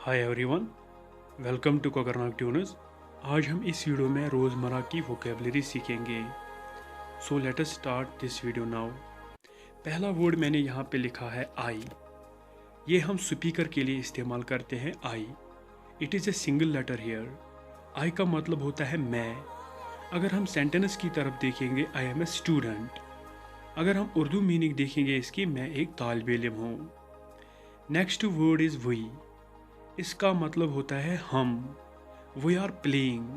Hi everyone, welcome to Kokernag Tuners. आज हम इस वीडियो में रोज़मर्रा की वोकेबलरी सीखेंगे। So let us start this video now. पहला वर्ड मैंने यहाँ पे लिखा है आई। ये हम स्पीकर के लिए इस्तेमाल करते हैं I. It is a single letter here. I का मतलब होता है मैं। अगर हम सेंटेंस की तरफ देखेंगे, आई एम ए स्टूडेंट। अगर हम उर्दू मीनिंग देखेंगे इसकी, मैं एक तालिब इल्म हूँ। Next word is we. इसका मतलब होता है हम। We are playing.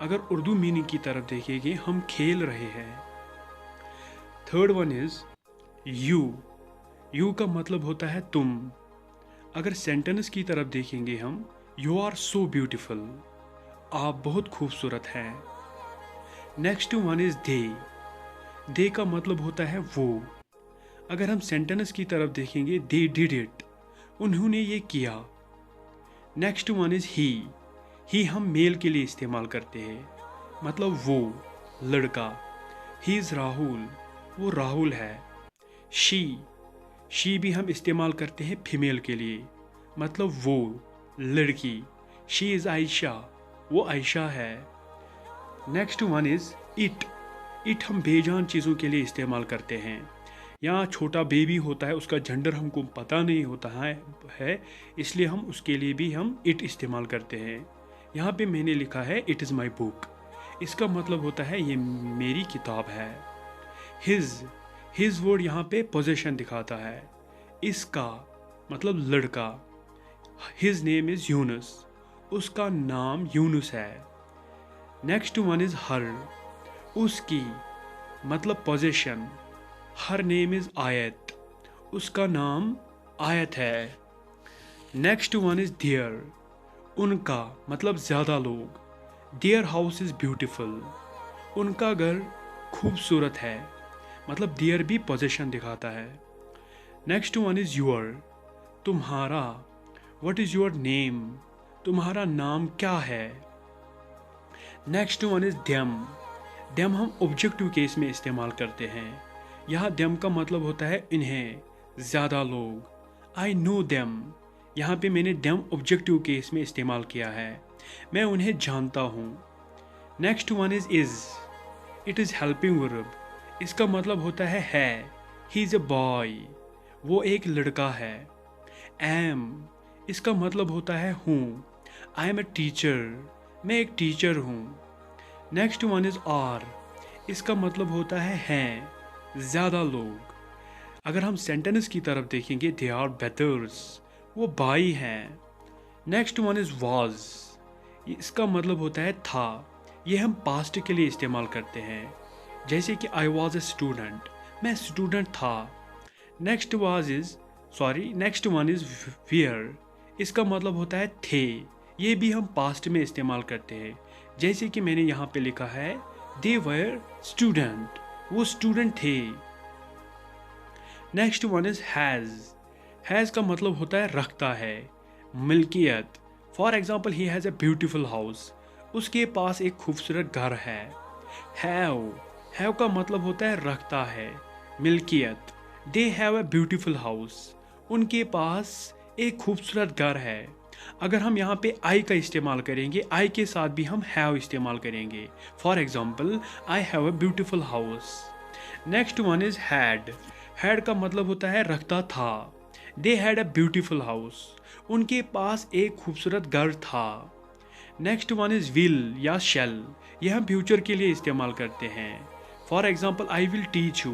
अगर उर्दू मीनिंग की तरफ देखेंगे, हम खेल रहे हैं। Third one is you. You का मतलब होता है तुम। अगर सेंटेंस की तरफ देखेंगे हम, यू आर सो ब्यूटिफुल। आप बहुत खूबसूरत हैं। Next one is they. They का मतलब होता है वो। अगर हम सेंटेंस की तरफ देखेंगे, दे डिड इट। उन्होंने ये किया। नेक्स्ट वन इज ही हम मेल के लिए इस्तेमाल करते हैं, मतलब वो, लड़का। ही इज़ राहुल, वो राहुल है। शी भी हम इस्तेमाल करते हैं फीमेल के लिए, मतलब वो, लड़की। शी इज़ आयशा, वो आयशा है। नेक्स्ट वन इज इट हम बेजान चीज़ों के लिए इस्तेमाल करते हैं। यहाँ छोटा बेबी होता है, उसका जेंडर हमको पता नहीं होता है, इसलिए हम उसके लिए भी हम इट इस्तेमाल करते हैं। यहाँ पे मैंने लिखा है इट इज़ माई बुक। इसका मतलब होता है ये मेरी किताब है। हिज वर्ड यहाँ पे पोजेशन दिखाता है। इसका मतलब लड़का। हिज नेम इज़ यूनुस, उसका नाम यूनुस है। Next one is her. उसकी मतलब पोजेशन। हर नेम इज़ आयत, उसका नाम आयत है। Next one is there. उनका मतलब ज़्यादा लोग। देयर हाउस इज़ ब्यूटिफुल, उनका घर खूबसूरत है, मतलब देयर भी पोजेशन दिखाता है। नेक्स्ट वन इज़ योर, तुम्हारा। व्हाट इज़ योर नेम, तुम्हारा नाम क्या है। नेक्स्ट वन इज़ देम हम ऑब्जेक्टिव केस में इस्तेमाल करते हैं। यहाँ देम का मतलब होता है इन्हें, ज़्यादा लोग। आई नो देम, यहाँ पे मैंने देम ऑब्जेक्टिव केस में इस्तेमाल किया है, मैं उन्हें जानता हूँ। Next one is. It is helping verb. इसका मतलब होता है। ही इज़ ए बॉय, वो एक लड़का है। एम, इसका मतलब होता है हूँ। आई एम ए टीचर, मैं एक टीचर हूँ। Next one is are. इसका मतलब होता है हैं, ज़्यादा लोग। अगर हम सेंटेंस की तरफ देखेंगे, दे आर ब्रदर्स, वो भाई हैं। Next one is was. इसका मतलब होता है था। ये हम पास्ट के लिए इस्तेमाल करते हैं, जैसे कि आई वॉज ए स्टूडेंट, मैं स्टूडेंट था। Next one is wear. इसका मतलब होता है थे। ये भी हम पास्ट में इस्तेमाल करते हैं, जैसे कि मैंने यहाँ पे लिखा है दे वर स्टूडेंट, वो स्टूडेंट थे। नेक्स्ट वन इज हैज़ का मतलब होता है रखता है, मिल्कियत। For example, he has a beautiful house, उसके पास एक खूबसूरत घर है। हैव का मतलब होता है रखता है, मिल्कियत। They have a beautiful house, उनके पास एक खूबसूरत घर है। अगर हम यहाँ पे आई का इस्तेमाल करेंगे, आई के साथ भी हम हैव इस्तेमाल करेंगे। For example, I have a beautiful house. Next one is had का मतलब होता है रखता था। They had a beautiful house, उनके पास एक खूबसूरत घर था। नेक्स्ट वन इज विल या शेल। यह हम फ्यूचर के लिए इस्तेमाल करते हैं। For example, I will teach you,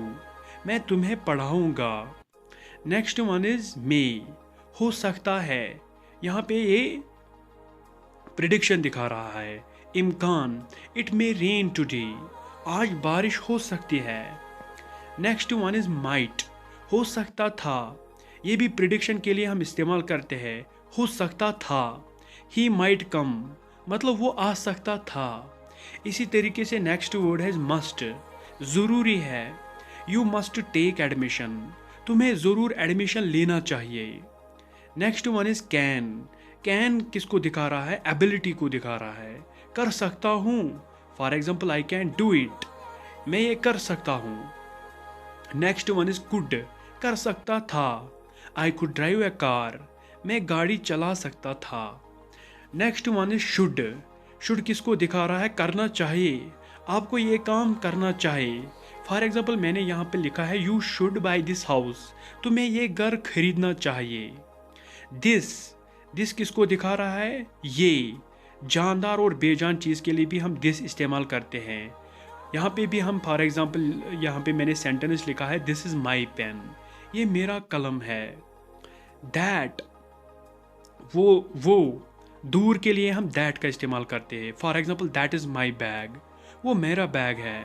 मैं तुम्हें पढ़ाऊँगा। नेक्स्ट वन इज मे, हो सकता है। यहाँ पे ये प्रिडिक्शन दिखा रहा है, इम्कान। इट मे रेन टुडे, आज बारिश हो सकती है। नेक्स्ट वन इज माइट, हो सकता था। ये भी प्रिडिक्शन के लिए हम इस्तेमाल करते हैं, हो सकता था। ही माइट कम, मतलब वो आ सकता था। इसी तरीके से नेक्स्ट वर्ड है मस्ट, ज़रूरी है। यू मस्ट टेक एडमिशन, तुम्हें ज़रूर एडमिशन लेना चाहिए। नेक्स्ट वन इज कैन किसको दिखा रहा है, एबिलिटी को दिखा रहा है, कर सकता हूँ। For example, I can do it, मैं ये कर सकता हूँ। नेक्स्ट वन इज कुड, कर सकता था। I could drive A car, मैं गाड़ी चला सकता था। Next one is should. Should किसको दिखा रहा है? करना चाहिए, आपको ये काम करना चाहिए। फॉर एग्जाम्पल मैंने यहाँ पे लिखा है you should by this house, तुम्हें ये घर खरीदना चाहिए। दिस, दिस किसको दिखा रहा है? ये जानदार और बेजान चीज़ के लिए भी हम दिस इस्तेमाल करते हैं। यहाँ पे भी हम फॉर एग्जाम्पल यहाँ पे मैंने सेंटेंस लिखा है दिस इज़ माई पेन, ये मेरा कलम है। दैट, वो दूर के लिए हम दैट का इस्तेमाल करते हैं। For example that is my bag, वो मेरा बैग है।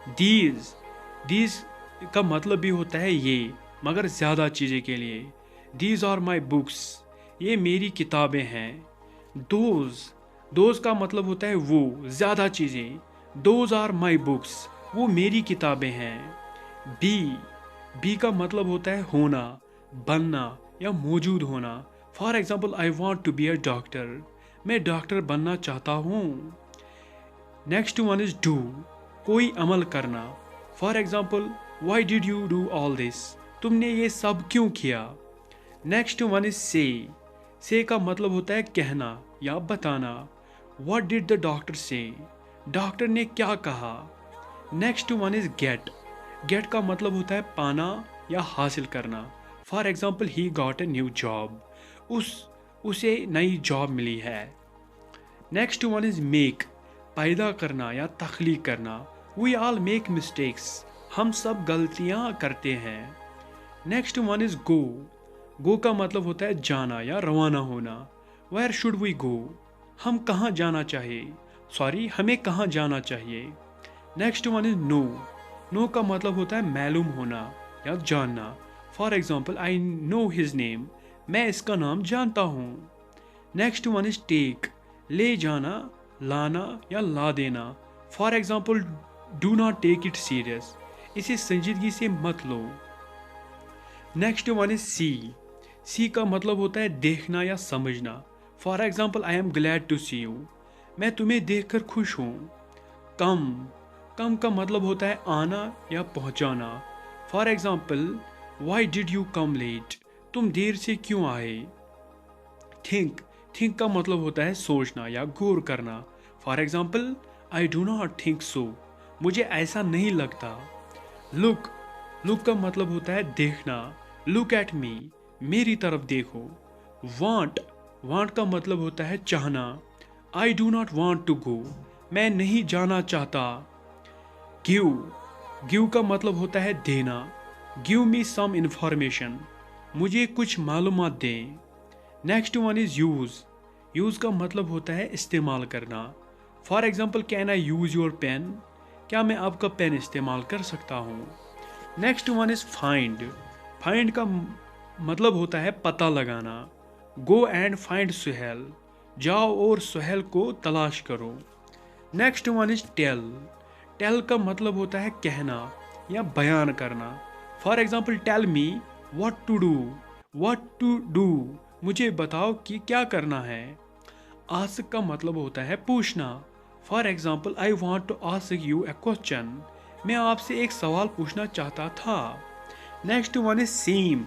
दीज, दीज का मतलब भी होता है ये, मगर ज़्यादा चीज़ें के लिए। दीज आर माई बुक्स, ये मेरी किताबें हैं। दोज, दोज का मतलब होता है वो, ज़्यादा चीज़ें। दोज आर माई बुक्स, वो मेरी किताबें हैं। बी, बी का मतलब होता है होना, बनना या मौजूद होना। For example I want to be a doctor, मैं डॉक्टर बनना चाहता हूँ। नेक्स्ट वन इज डू, कोई अमल करना। For example why did you do all this, तुमने ये सब क्यों किया। नेक्स्ट वन इज से का मतलब होता है कहना या बताना। व्हाट डिड द डॉक्टर से, डॉक्टर ने क्या कहा। Next one is get, get का मतलब होता है पाना या हासिल करना। For example he got a new job, उसे नई जॉब मिली है। नेक्स्ट वन इज मेक, पैदा करना या तख्लीक करना। वी ऑल मेक मिस्टेक्स, हम सब गलतियां करते हैं। नेक्स्ट वन इज गो, गो का मतलब होता है जाना या रवाना होना। वेयर शुड वी गो, हम कहाँ जाना चाहिए, सॉरी हमें कहाँ जाना चाहिए। Next one is know, know का मतलब होता है मालूम होना या जानना। For example I know his name, मैं इसका नाम जानता हूँ। नेक्स्ट वन इज टेक, ले जाना, लाना या ला देना। For example do not take it serious, इसे संजीदगी से मत लो। नेक्स्ट वन इज सी का मतलब होता है देखना या समझना। For example I am glad to see you, मैं तुम्हें देखकर खुश हूँ। कम, कम का मतलब होता है आना या पहुँचाना। For example why did you come late, तुम देर से क्यों आए। थिंक, थिंक का मतलब होता है सोचना या गौर करना। For example I do not think so, मुझे ऐसा नहीं लगता। लुक, लुक का मतलब होता है देखना। लुक एट मी, मेरी तरफ देखो। वांट, वांट का मतलब होता है चाहना। I do not want to go, मैं नहीं जाना चाहता। गिव, गिव का मतलब होता है देना। गिव मी सम इंफॉर्मेशन, मुझे कुछ मालूमात दें। Next one is use, use का मतलब होता है इस्तेमाल करना। For example can I use your pen, क्या मैं आपका पेन इस्तेमाल कर सकता हूँ। Next one is find, find का मतलब होता है पता लगाना। गो एंड फाइंड सुहेल, जाओ और सुहेल को तलाश करो। Next one is tell, tell का मतलब होता है कहना या बयान करना। For example tell me what to do, what to do, मुझे बताओ कि क्या करना है। आस्क का मतलब होता है पूछना। For example I want to ask you a question, मैं आपसे एक सवाल पूछना चाहता था। Next one is seem,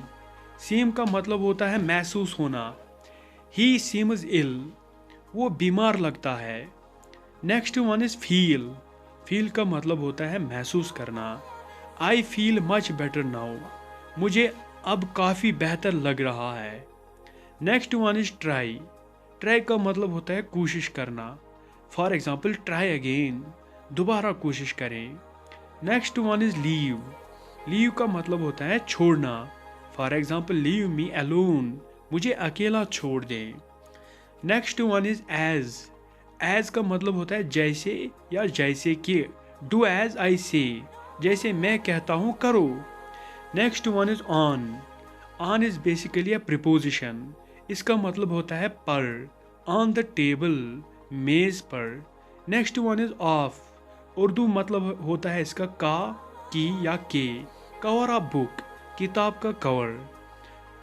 seem का मतलब होता है महसूस होना। ही सीम्स इल, वो बीमार लगता है। Next one is feel, feel का मतलब होता है महसूस करना। I feel much better now, मुझे अब काफ़ी बेहतर लग रहा है। Next one is try, try का मतलब होता है कोशिश करना। फॉर एग्जाम्पल ट्राई अगेन, दोबारा कोशिश करें। Next one is leave, leave का मतलब होता है छोड़ना। For example leave me alone, मुझे अकेला छोड़ दें। Next one is age, age का मतलब होता है जैसे या जैसे कि। डू एज आई से, जैसे मैं कहता हूँ करो। Next one is on, on is basically a preposition, इसका मतलब होता है पर। ऑन द टेबल, मेज पर। Next one is of, Urdu मतलब होता है इसका का, की या के। कवर ऑफ बुक, किताब का कवर।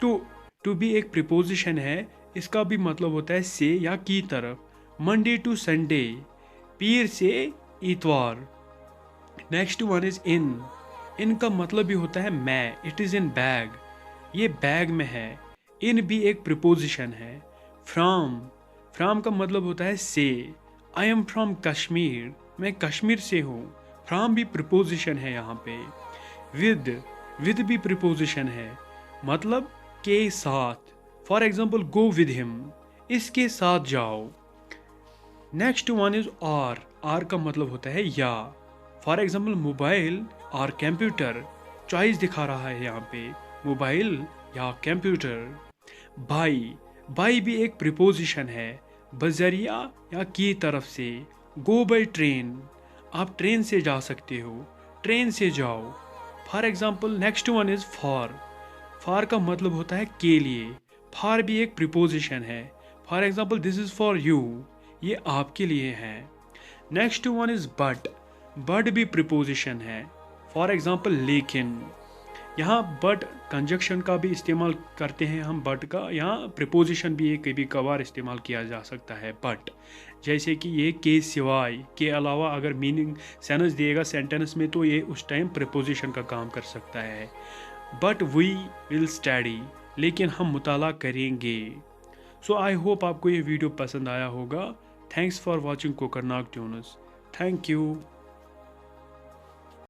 टू भी एक प्रीपोजिशन है, इसका भी मतलब होता है से या की तरफ। मंडे टू संडे, पीर से इतवार। नेक्स्ट वन इज इन का मतलब भी होता है मैं। इट इज़ इन बैग, ये बैग में है। इन भी एक प्रिपोजिशन है। फ्राम का मतलब होता है से। आई एम फ्रॉम कश्मीर, मैं कश्मीर से हूँ। फ्राम भी प्रिपोजिशन है यहाँ पे। विद भी प्रिपोजिशन है, मतलब के साथ। For example go with him, इसके साथ जाओ। नेक्स्ट वन इज आर का मतलब होता है या। फॉर एग्जाम्पल मोबाइल और कंप्यूटर, चॉइस दिखा रहा है यहाँ पे, मोबाइल या कंप्यूटर। बाई भी एक प्रिपोजिशन है, बजरिया या की तरफ से। गो बाई ट्रेन, आप ट्रेन से जा सकते हो, ट्रेन से जाओ। For example next one is for का मतलब होता है के लिए। फॉर भी एक प्रिपोजिशन है। For example this is for you, ये आपके लिए है। नेक्स्ट वन इज बट भी प्रिपोजिशन है। फॉर एग्जाम्पल लेकिन, यहाँ बट कंजक्शन का भी इस्तेमाल करते हैं हम। बट का यहाँ प्रिपोजिशन भी एक कभी कभार इस्तेमाल किया जा सकता है। बट जैसे कि ये के सिवाय, के अलावा अगर मीनिंग सेंस देगा सेंटेंस में, तो ये उस टाइम प्रिपोजिशन का काम कर सकता है। बट वी विल स्टडी, लेकिन हम मुताला करेंगे। सो आई होप आपको ये वीडियो पसंद आया होगा। Thanks for watching Kokernag tunes. Thank you.